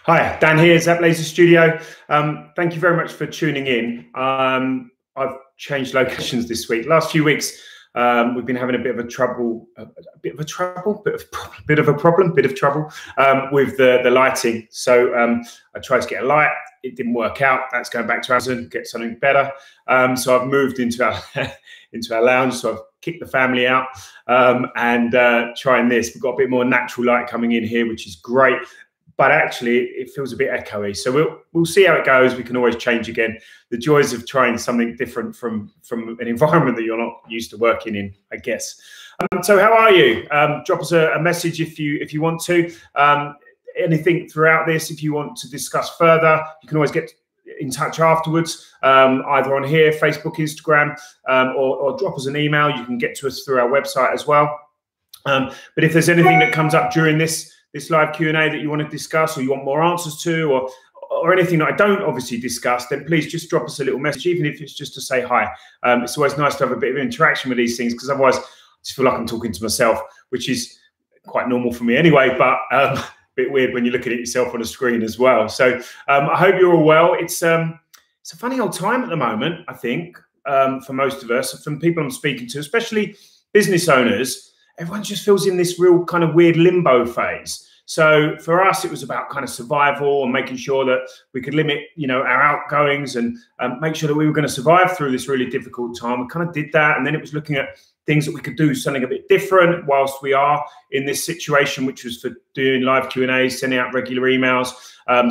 Hi, Dan here, Zapp Laser Studio. Thank you very much for tuning in. I've changed locations this week. Last few weeks, we've been having a bit of trouble with the lighting. So I tried to get a light. It didn't work out. That's going back to Amazon, get something better. So I've moved into our into our lounge. So I've kicked the family out and trying this. We've got a bit more natural light coming in here, which is great. But actually, it feels a bit echoey. So we'll see how it goes. We can always change again. The joys of trying something different from an environment that you're not used to working in, I guess. So how are you? Drop us a message if you want to. Anything throughout this, if you want to discuss further, you can always get in touch afterwards, either on here, Facebook, Instagram, or drop us an email. You can get to us through our website as well. But if there's anything that comes up during this live Q&A that you want to discuss, or you want more answers to, or anything that I don't obviously discuss, then please just drop us a little message, even if it's just to say hi. It's always nice to have a bit of interaction with these things, because otherwise I just feel like I'm talking to myself, which is quite normal for me anyway, but a bit weird when you're looking at yourself on a screen as well. So I hope you're all well. It's a funny old time at the moment, I think, for most of us, from people I'm speaking to, especially business owners. Everyone just feels in this real kind of weird limbo phase. So for us, it was about kind of survival and making sure that we could limit, our outgoings and make sure that we were going to survive through this really difficult time. We kind of did that. And then it was looking at things that we could do something a bit different whilst we are in this situation, which was for doing live Q&As, sending out regular emails,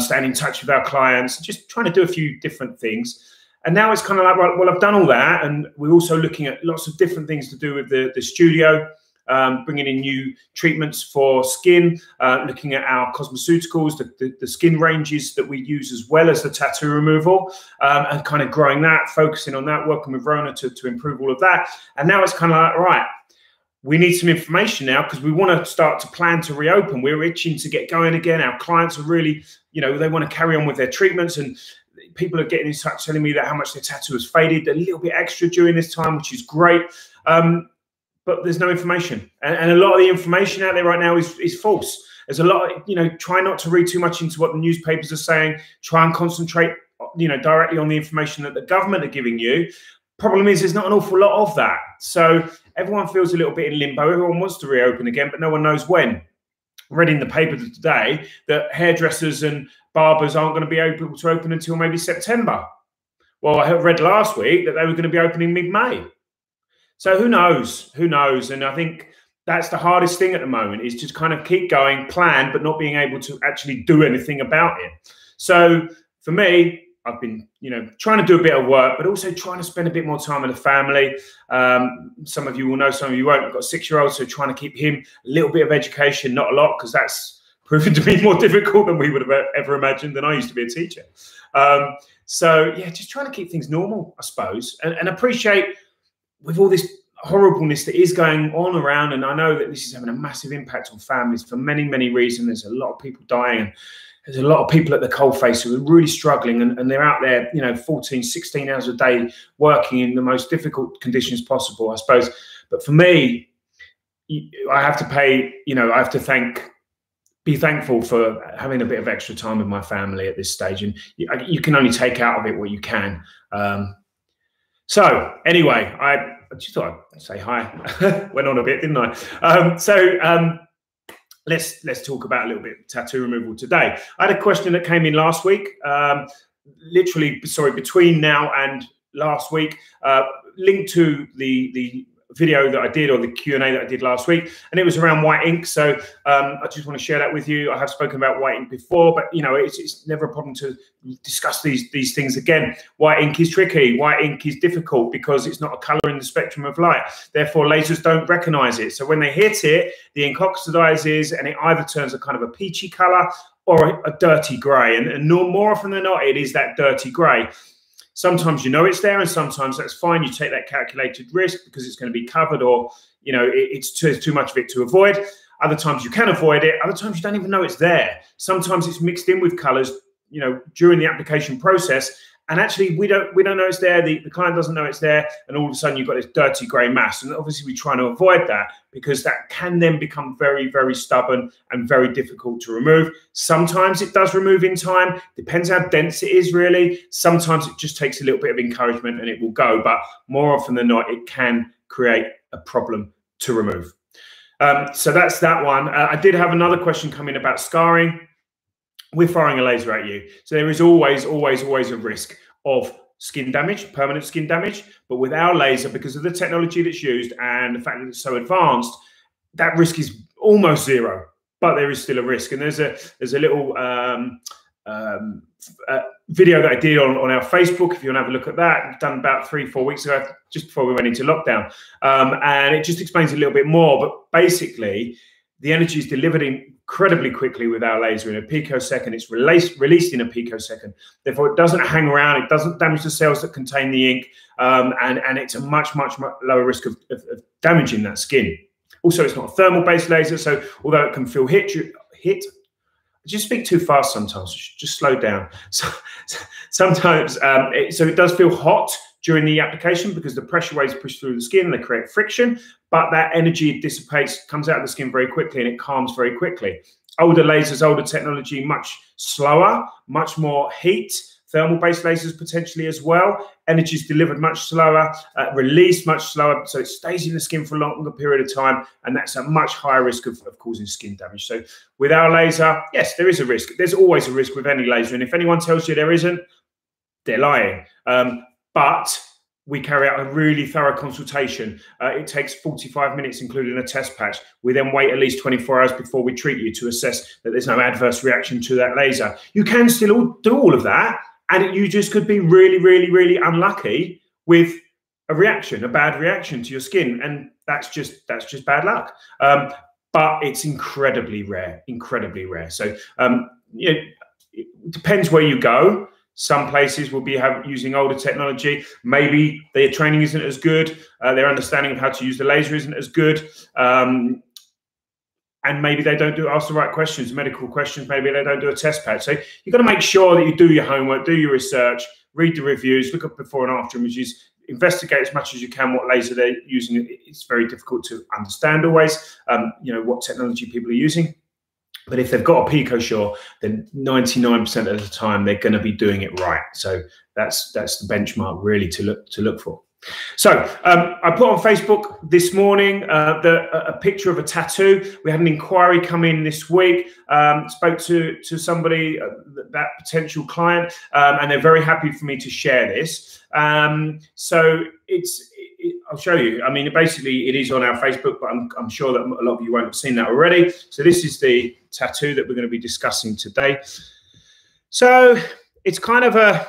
staying in touch with our clients, just trying to do a few different things. And now it's kind of like, well, I've done all that. And we're also looking at lots of different things to do with the studio. Bringing in new treatments for skin, looking at our cosmeceuticals, the skin ranges that we use, as well as the tattoo removal, and kind of growing that, focusing on that, working with Rona to improve all of that. And now it's kind of like, right, we need some information now, because we want to start to plan to reopen. We're itching to get going again. Our clients are really, they want to carry on with their treatments, and people are getting in touch telling me that how much their tattoo has faded a little bit extra during this time, which is great. But there's no information. And a lot of the information out there right now is false. There's a lot, try not to read too much into what the newspapers are saying. Try and concentrate, directly on the information that the government are giving you. Problem is, there's not an awful lot of that. So everyone feels a little bit in limbo. Everyone wants to reopen again, but no one knows when. I read in the paper today that hairdressers and barbers aren't going to be able to open until maybe September. Well, I read last week that they were going to be opening mid-May. So who knows? Who knows? And I think that's the hardest thing at the moment, is just kind of keep going, plan, but not being able to actually do anything about it. So for me, I've been, trying to do a bit of work, but also trying to spend a bit more time with the family. Some of you will know, some of you won't. I've got a 6-year-old, so trying to keep him a little bit of education, not a lot, because that's proven to be more difficult than we would have ever imagined. And I used to be a teacher. So yeah, just trying to keep things normal, I suppose, and appreciate, with all this horribleness that is going on around, and I know that this is having a massive impact on families for many, many reasons. There's a lot of people dying, and there's a lot of people at the coalface who are really struggling, and they're out there, 14, 16 hours a day working in the most difficult conditions possible, I suppose. But for me, I have to pay, I have to be thankful for having a bit of extra time with my family at this stage. And you can only take out of it what you can. So anyway, I just thought I'd say hi. Went on a bit, didn't I? Let's talk about a little bit of tattoo removal today. I had a question that came in last week, between now and last week, linked to the video that I did, or the Q&A that I did last week, and it was around white ink. So I just want to share that with you. I have spoken about white ink before, but it's never a problem to discuss these things again. White ink is tricky. White ink is difficult because it's not a color in the spectrum of light. Therefore, lasers don't recognize it. So when they hit it, the ink oxidizes, and it either turns a kind of a peachy color or a dirty gray. And more often than not, it is that dirty gray. Sometimes it's there, and sometimes that's fine. You take that calculated risk because it's going to be covered, or it's too much of it to avoid. Other times you can avoid it. Other times you don't even know it's there. Sometimes it's mixed in with colors, during the application process, and actually we don't know it's there. The client doesn't know it's there, and all of a sudden you've got this dirty grey mass. And obviously we're trying to avoid that, because that can then become very, very stubborn and very difficult to remove. Sometimes it does remove in time, depends how dense it is really. Sometimes it just takes a little bit of encouragement and it will go, but more often than not, it can create a problem to remove. So that's that one. I did have another question come in about scarring. We're firing a laser at you. So there is always a risk of skin damage, permanent skin damage. But with our laser, because of the technology that's used and the fact that it's so advanced, that risk is almost zero. But there is still a risk. And there's a little video that I did on our Facebook, if you want to have a look at that, done about 3-4 weeks ago, just before we went into lockdown. And it just explains a little bit more. But basically, the energy is delivered incredibly quickly with our laser in a picosecond. It's released in a picosecond. Therefore, it doesn't hang around. It doesn't damage the cells that contain the ink. And it's a much lower risk of damaging that skin. Also, it's not a thermal-based laser. So although it can feel hit, I just speak too fast sometimes. Just slow down. So sometimes, so it does feel hot during the application because the pressure waves push through the skin and they create friction, but that energy dissipates, comes out of the skin very quickly, and it calms very quickly. Older lasers, older technology, much slower, much more heat. Thermal-based lasers potentially as well. Energy is delivered much slower, released much slower, so it stays in the skin for a longer period of time, and that's a much higher risk of causing skin damage. So with our laser, yes, there is a risk. There's always a risk with any laser, and if anyone tells you there isn't, they're lying. But we carry out a really thorough consultation. It takes 45 minutes, including a test patch. We then wait at least 24 hours before we treat you to assess that there's no adverse reaction to that laser. You can still do all of that, and you just could be really unlucky with a reaction, a bad reaction to your skin, and that's just bad luck. But it's incredibly rare. So it depends where you go. Some places will be using older technology. Maybe their training isn't as good. Their understanding of how to use the laser isn't as good. And maybe they don't ask the right questions, medical questions. Maybe they don't do a test patch. So you've got to make sure that you do your homework, do your research, read the reviews, look at before and after images, investigate as much as you can what laser they're using. It's very difficult to understand always, what technology people are using. But if they've got a PicoSure, then 99% of the time they're going to be doing it right. So that's the benchmark really to look for. So I put on Facebook this morning a picture of a tattoo. We had an inquiry come in this week. Spoke to somebody, that potential client, and they're very happy for me to share this. So I'll show you. I mean, basically, it is on our Facebook, but I'm sure that a lot of you won't have seen that already. So this is the tattoo that we're going to be discussing today. So it's kind of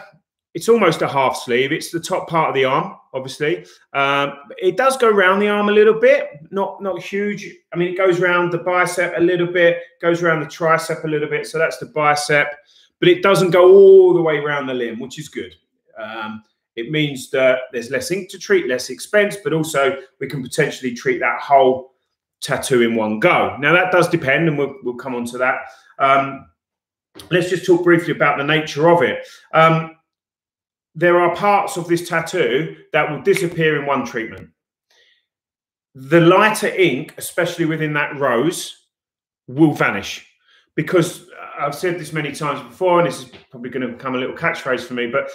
it's almost a half sleeve. It's the top part of the arm, obviously. It does go around the arm a little bit, not huge. I mean, it goes around the bicep a little bit, goes around the tricep a little bit. So that's the bicep, but it doesn't go all the way around the limb, which is good. It means that there's less ink to treat, less expense, but also we can potentially treat that whole tattoo in one go. Now, that does depend, and we'll come on to that. Let's just talk briefly about the nature of it. There are parts of this tattoo that will disappear in one treatment. The lighter ink, especially within that rose, will vanish, because I've said this many times before, and this is probably going to become a little catchphrase for me, but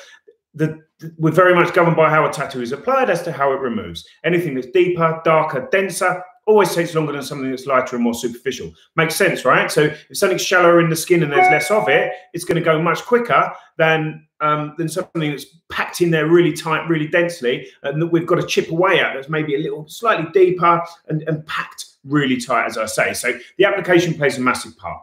we're very much governed by how a tattoo is applied as to how it removes. Anything that's deeper, darker, denser always takes longer than something that's lighter and more superficial. Makes sense, right? So if something's shallower in the skin and there's less of it, it's going to go much quicker than something that's packed in there really tight, really densely, and that we've got to chip away at. That's maybe a little slightly deeper and packed really tight, as I say. So the application plays a massive part.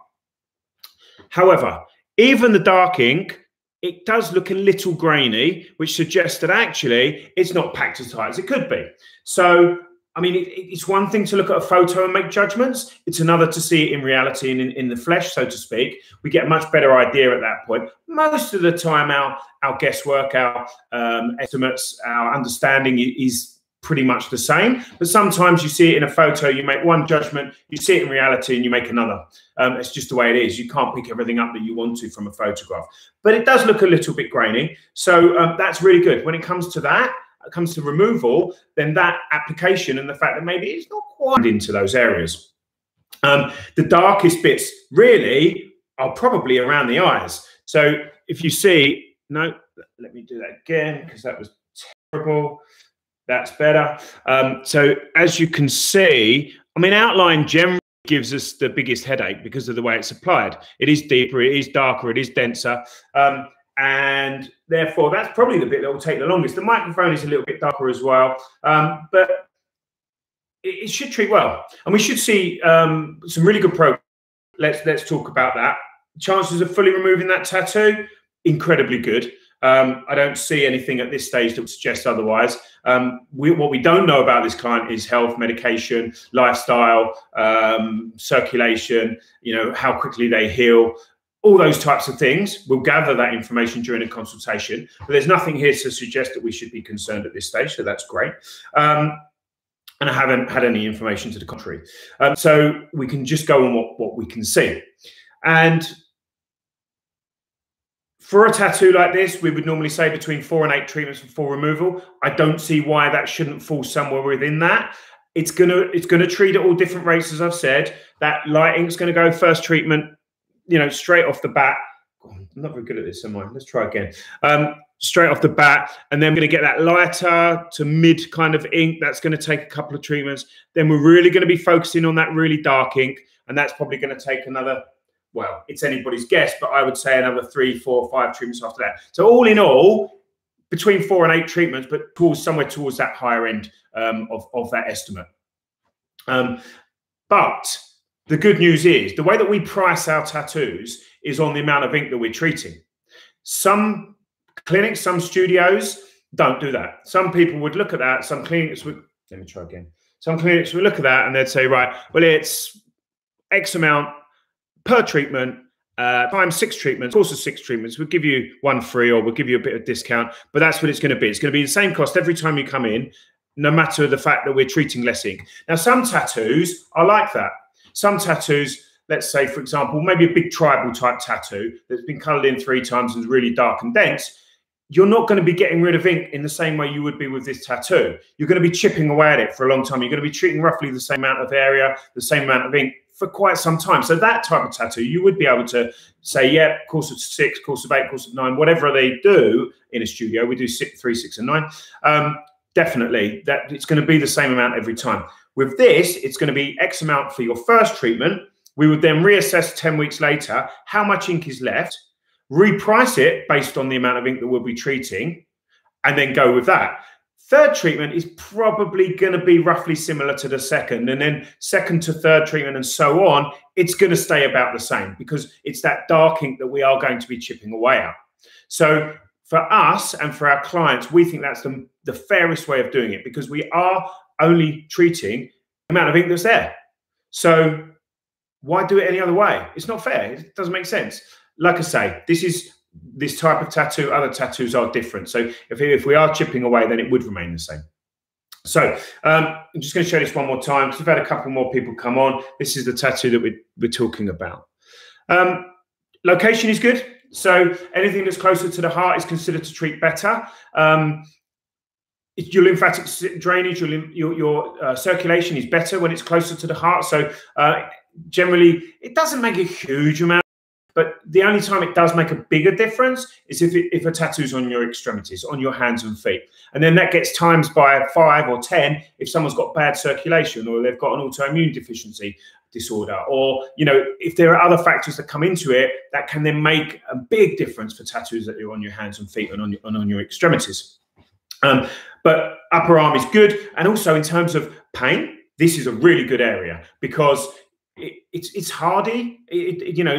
However, even the dark ink, it does look a little grainy, which suggests that actually it's not packed as tight as it could be. So, I mean, it's one thing to look at a photo and make judgments. It's another to see it in reality and in the flesh, so to speak. We get a much better idea at that point. Most of the time, our guesswork, our estimates, our understanding is pretty much the same, but sometimes you see it in a photo, you make one judgment, you see it in reality and you make another. It's just the way it is. You can't pick everything up that you want to from a photograph, but it does look a little bit grainy. So that's really good. When it comes to that, it comes to removal, then that application and the fact that maybe it's not quite into those areas. The darkest bits really are probably around the eyes. So if you see, no, let me do that again because that was terrible. That's better. So as you can see, I mean, outline generally gives us the biggest headache because of the way it's applied. It is deeper, it is darker, it is denser. And therefore, that's probably the bit that will take the longest. The microphone is a little bit darker as well, but it should treat well. And we should see some really good progress. Let's talk about that. Chances of fully removing that tattoo, incredibly good. I don't see anything at this stage that would suggest otherwise. What we don't know about this client is health, medication, lifestyle, circulation, you know, how quickly they heal, all those types of things. We'll gather that information during a consultation, but there's nothing here to suggest that we should be concerned at this stage, so that's great. And I haven't had any information to the contrary. So we can just go on what we can see. And for a tattoo like this, we would normally say between 4 and 8 treatments for full removal. I don't see why that shouldn't fall somewhere within that. It's gonna treat at all different rates, as I've said. That light ink's gonna go first treatment, you know, straight off the bat. I'm not very good at this, am I? Let's try again. Straight off the bat, and then we're going to get that lighter to mid kind of ink. That's going to take a couple of treatments. Then we're really going to be focusing on that really dark ink, and that's probably going to take another, well, it's anybody's guess, but I would say another 3, 4, 5 treatments after that. So all in all, between 4 and 8 treatments, but somewhere towards that higher end of that estimate. But the good news is the way that we price our tattoos is on the amount of ink that we're treating. Some clinics, some studios don't do that. Some people would look at that. Some clinics would, let me try again. Some clinics would look at that and they'd say, right, well, it's X amount per treatment, times 6 treatments, course of 6 treatments. We'll give you 1 free or we'll give you a bit of discount, but that's what it's going to be. It's going to be the same cost every time you come in, no matter the fact that we're treating less ink. Now, some tattoos are like that. Some tattoos, let's say, for example, maybe a big tribal type tattoo that's been colored in 3 times and is really dark and dense, you're not going to be getting rid of ink in the same way you would be with this tattoo. You're going to be chipping away at it for a long time. You're going to be treating roughly the same amount of area, the same amount of ink for quite some time. So that type of tattoo, you would be able to say, yeah, course of 6, course of 8, course of 9, whatever they do in a studio. We do 3, 6, and 9. Definitely, that it's going to be the same amount every time. With this, it's going to be X amount for your first treatment. We would then reassess 10 weeks later how much ink is left, reprice it based on the amount of ink that we'll be treating, and then go with that. Third treatment is probably going to be roughly similar to the second, and then second to third treatment and so on, it's going to stay about the same because it's that dark ink that we are going to be chipping away at. So for us and for our clients, we think that's the fairest way of doing it because we are only treating the amount of ink that's there. So why do it any other way? It's not fair. It doesn't make sense. Like I say, this type of tattoo, other tattoos are different. So if we are chipping away, then it would remain the same. So I'm just going to show this one more time because we've had a couple more people come on. This is the tattoo that we're talking about. Location is good. So anything that's closer to the heart is considered to treat better. Your lymphatic drainage, your circulation is better when it's closer to the heart. So generally, it doesn't make a huge amount, but the only time it does make a bigger difference is if a tattoo's on your extremities, on your hands and feet. And then that gets times by 5 or 10 if someone's got bad circulation or they've got an autoimmune deficiency disorder, or if there are other factors that come into it that can then make a big difference for tattoos that are on your hands and feet and on your extremities. But upper arm is good, and also in terms of pain, this is a really good area because it's hardy,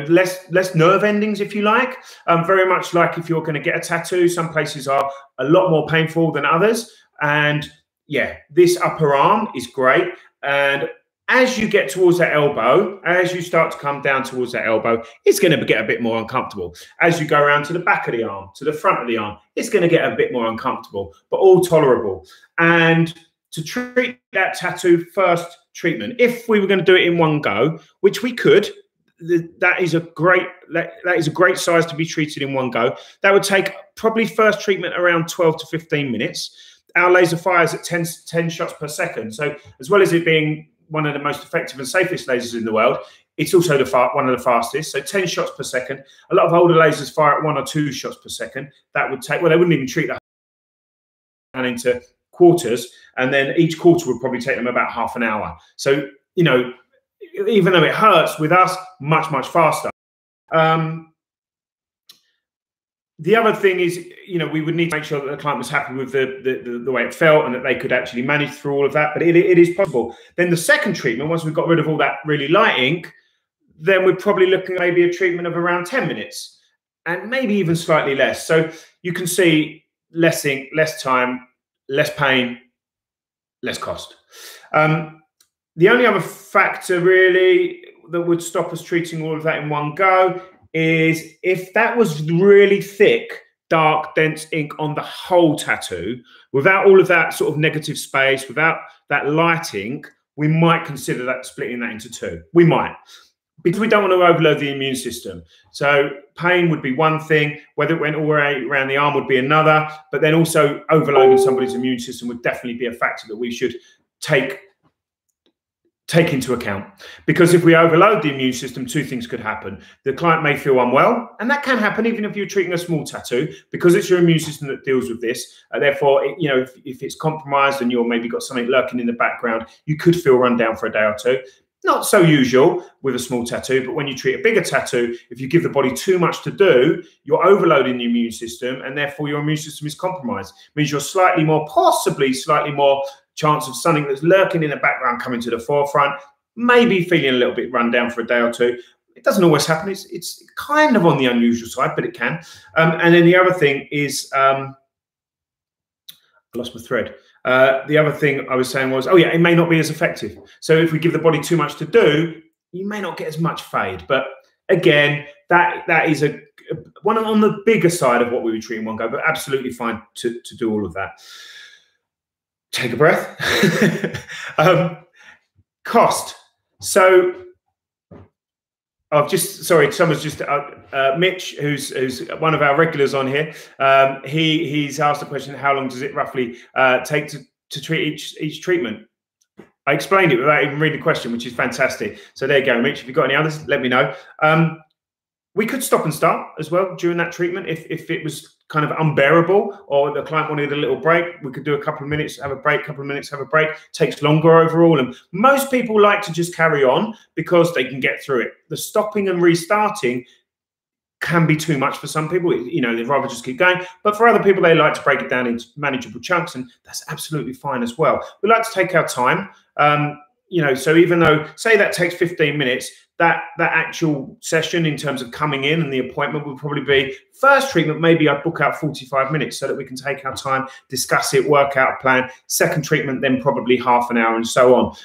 less nerve endings, if you like. Very much like if you're going to get a tattoo, some places are a lot more painful than others, and yeah, this upper arm is great. And as you get towards that elbow, as you start to come down towards that elbow, it's going to get a bit more uncomfortable. As you go around to the back of the arm, to the front of the arm, it's going to get a bit more uncomfortable, but all tolerable. And to treat that tattoo first treatment. If we were going to do it in one go, which we could, that is a great size to be treated in one go. That would take probably first treatment around 12 to 15 minutes. Our laser fires at 10 shots per second. So as well as it being one of the most effective and safest lasers in the world, it's also one of the fastest. So 10 shots per second. A lot of older lasers fire at 1 or 2 shots per second. That would take, well, they wouldn't even treat that down into quarters, and then each quarter would probably take them about half an hour. So, you know, even though it hurts, with us, much, much faster. The other thing is, you know, we would need to make sure that the client was happy with the way it felt and that they could actually manage through all of that. But it is possible. Then the second treatment, once we've got rid of all that really light ink, then we're probably looking at maybe a treatment of around 10 minutes and maybe even slightly less. So you can see less ink, less time, less pain, less cost. The only other factor really that would stop us treating all of that in one go is if that was really thick, dark, dense ink on the whole tattoo, without all of that sort of negative space, without that light ink, we might consider that splitting that into two. We might, because we don't want to overload the immune system. So pain would be one thing, whether it went all the way around the arm would be another, but then also overloading somebody's immune system would definitely be a factor that we should take into account. Because if we overload the immune system, two things could happen. The client may feel unwell, and that can happen even if you're treating a small tattoo, because it's your immune system that deals with this. Therefore, you know, if it's compromised and you're maybe got something lurking in the background, you could feel run down for a day or two. Not so usual with a small tattoo, but when you treat a bigger tattoo, if you give the body too much to do, you're overloading the immune system, and therefore your immune system is compromised. It means you're possibly slightly more chance of something that's lurking in the background coming to the forefront, maybe feeling a little bit run down for a day or two. It doesn't always happen. It's kind of on the unusual side, but it can. And then the other thing is, I lost my thread. The other thing I was saying was, oh yeah, it may not be as effective. So if we give the body too much to do, you may not get as much fade. But again, that is one on the bigger side of what we would treat in one go, but absolutely fine to do all of that. Take a breath. Cost. So someone's just Mitch, who's one of our regulars on here. He's asked the question: how long does it roughly take to treat each treatment? I explained it without even reading the question, which is fantastic. So there you go, Mitch. If you've got any others, let me know. We could stop and start as well during that treatment if it was kind of unbearable, or the client wanted a little break. We could do a couple of minutes, have a break, couple of minutes, have a break. Takes longer overall, and most people like to just carry on because they can get through it. The stopping and restarting can be too much for some people. You know, they'd rather just keep going. But for other people, they like to break it down into manageable chunks, and that's absolutely fine as well. We like to take our time. You know, so even though, say that takes 15 minutes, that actual session in terms of coming in and the appointment will probably be first treatment. Maybe I book out 45 minutes so that we can take our time, discuss it, work out a plan. Second treatment, then probably half an hour and so on.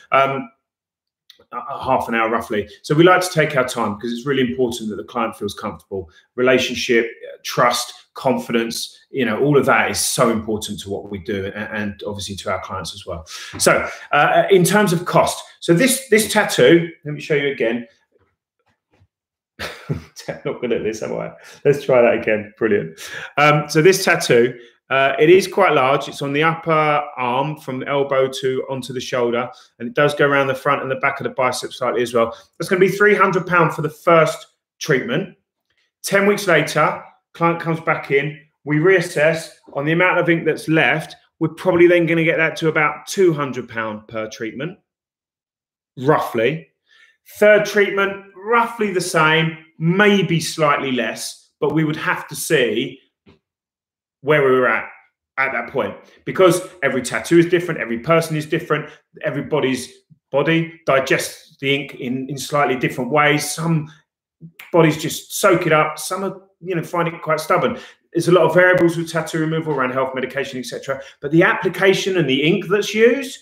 Half an hour roughly. So we like to take our time because it's really important that the client feels comfortable. Relationship, trust, confidence, you know, all of that is so important to what we do, and obviously to our clients as well. So in terms of cost, so this tattoo, let me show you again. Not good at this, am I? Let's try that again. Brilliant. So this tattoo, it is quite large. It's on the upper arm from the elbow to onto the shoulder, and it does go around the front and the back of the bicep slightly as well. That's going to be £300 for the first treatment. 10 weeks later, client comes back in, we reassess on the amount of ink that's left. We're probably then going to get that to about £200 per treatment, roughly. Third treatment, roughly the same, maybe slightly less, but we would have to see where we were at that point, because every tattoo is different, every person is different, everybody's body digests the ink in slightly different ways. Some bodies just soak it up, some are, you know, find it quite stubborn. There's a lot of variables with tattoo removal around health, medication, etc. But the application and the ink that's used,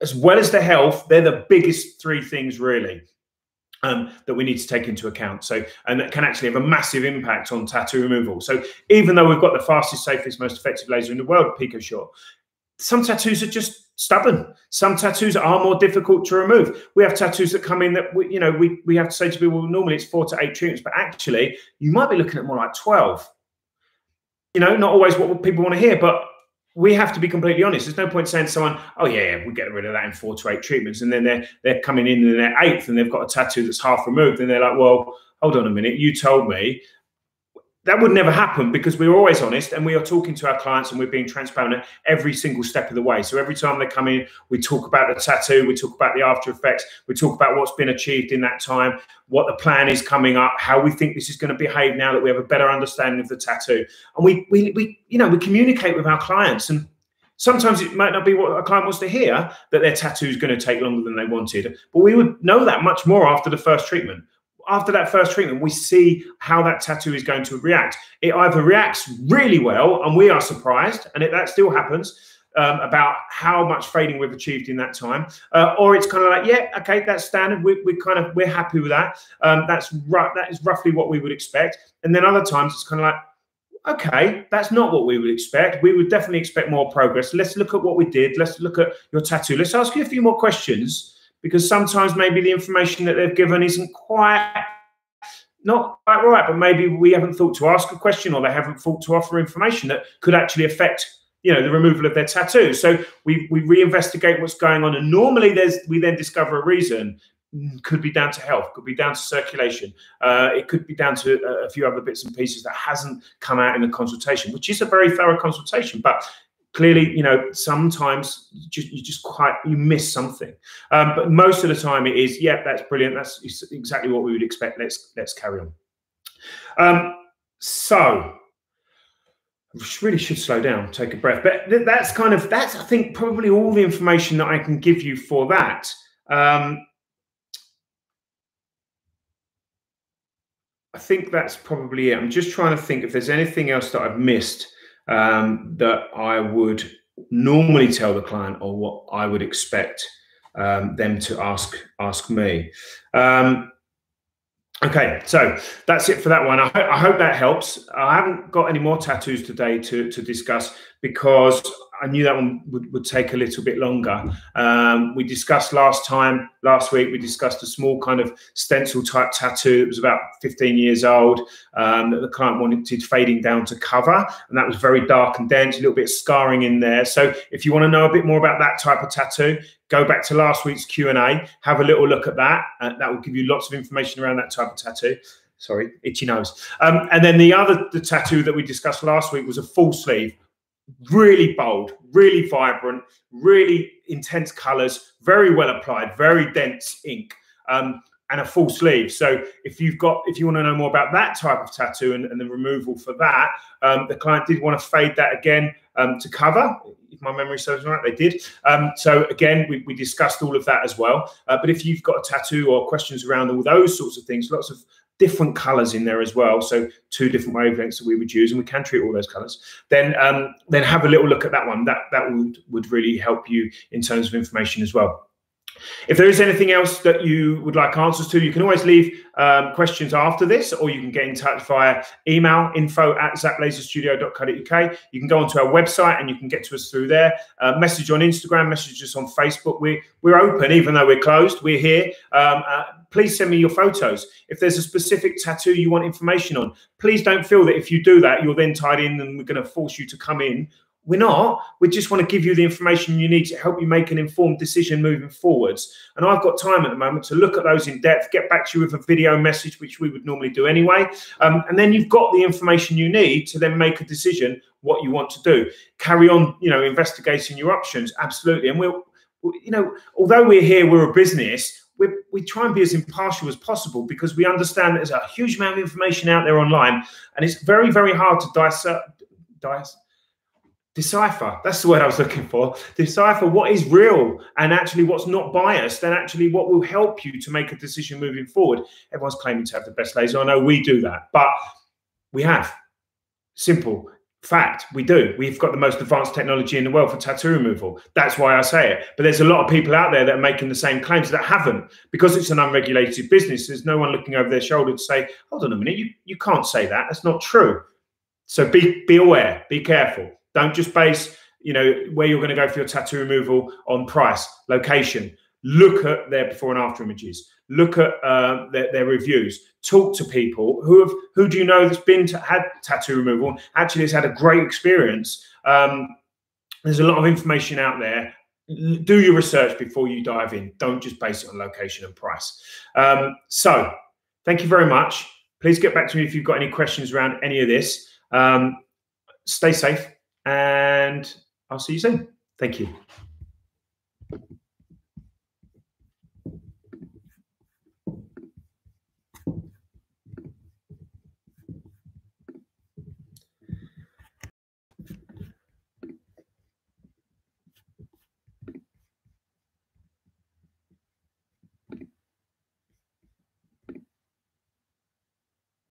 as well as the health, they're the biggest three things really that we need to take into account. So, and that can actually have a massive impact on tattoo removal. So even though we've got the fastest, safest, most effective laser in the world, PicoSure, some tattoos are just stubborn. Some tattoos are more difficult to remove. We have tattoos that come in that we have to say to people, well, normally it's 4 to 8 treatments, but actually you might be looking at more like 12. Not always what people want to hear, but we have to be completely honest. There's no point saying to someone, oh yeah, we get rid of that in 4 to 8 treatments, and then they're coming in their 8th and they've got a tattoo that's half removed, and they're like, well, hold on a minute, you told me. That would never happen, because we're always honest and we are talking to our clients and we're being transparent at every single step of the way. So every time they come in, we talk about the tattoo, we talk about the after effects, we talk about what's been achieved in that time, what the plan is coming up, how we think this is going to behave now that we have a better understanding of the tattoo. And we communicate with our clients, and sometimes it might not be what a client wants to hear, that their tattoo is going to take longer than they wanted, but we would know that much more after the first treatment. After that first treatment, we see how that tattoo is going to react. It either reacts really well and we are surprised, and that still happens, about how much fading we've achieved in that time, or it's kind of like, yeah, okay, that's standard. We're happy with that. That is roughly what we would expect. And then other times it's kind of like, okay, that's not what we would expect. We would definitely expect more progress. Let's look at what we did. Let's look at your tattoo. Let's ask you a few more questions, because sometimes maybe the information that they've given isn't not quite right, but maybe we haven't thought to ask a question, or they haven't thought to offer information that could actually affect, the removal of their tattoo. So we reinvestigate what's going on, and normally we then discover a reason. Could be down to health, could be down to circulation, it could be down to a few other bits and pieces that hasn't come out in the consultation, which is a very thorough consultation, but clearly, sometimes you miss something. But most of the time it is, yeah, that's brilliant. That's exactly what we would expect. Let's carry on. So I really should slow down, take a breath. But that's I think probably all the information that I can give you for that. I think that's probably it. I'm just trying to think if there's anything else that I've missed that I would normally tell the client, or what I would expect them to ask me. Okay, so that's it for that one. I hope that helps. I haven't got any more tattoos today to discuss, because I knew that one would take a little bit longer. We discussed last week, we discussed a small kind of stencil type tattoo that was about 15 years old, that the client wanted fading down to cover. And that was very dark and dense, a little bit of scarring in there. So if you want to know a bit more about that type of tattoo, go back to last week's Q&A, have a little look at that. That will give you lots of information around that type of tattoo. Sorry, itchy nose. And then the tattoo that we discussed last week was a full sleeve. Really bold, really vibrant, really intense colors, very well applied, very dense ink, and a full sleeve. So if you want to know more about that type of tattoo and the removal for that, the client did want to fade that again to cover. If my memory serves me right, they did. So again, we discussed all of that as well. But if you've got a tattoo or questions around all those sorts of things, lots of different colors in there as well, so 2 different wavelengths that we would use, and we can treat all those colors, then have a little look at that one. That would really help you in terms of information as well. If there is anything else that you would like answers to, you can always leave questions after this, or you can get in touch via email, info@zapplaserstudio.co.uk. You can go onto our website and you can get to us through there. Message on Instagram, message us on Facebook. We're open, even though we're closed. We're here. Please send me your photos. If there's a specific tattoo you want information on, please don't feel that if you do that, you're then tied in and we're going to force you to come in. We're not. We just want to give you the information you need to help you make an informed decision moving forwards. And I've got time at the moment to look at those in depth, get back to you with a video message, which we would normally do anyway. And then you've got the information you need to then make a decision what you want to do. Carry on, investigating your options. Absolutely. And although we're here, we're a business, we try and be as impartial as possible, because we understand there's a huge amount of information out there online, and it's very, very hard to decipher. That's the word I was looking for. Decipher what is real and actually what's not biased, and actually what will help you to make a decision moving forward. Everyone's claiming to have the best laser. I know we do that, but we have. Simple fact, we do. We've got the most advanced technology in the world for tattoo removal. That's why I say it. But there's a lot of people out there that are making the same claims that haven't, because it's an unregulated business. There's no one looking over their shoulder to say, hold on a minute, you can't say that. That's not true. So be aware, be careful. Don't just base where you're going to go for your tattoo removal, on price, location. Look at their before and after images. Look at their reviews. Talk to people who do you know that's had tattoo removal, actually has had a great experience. There's a lot of information out there. Do your research before you dive in. Don't just base it on location and price. So thank you very much. Please get back to me if you've got any questions around any of this. Stay safe, and I'll see you soon. Thank you.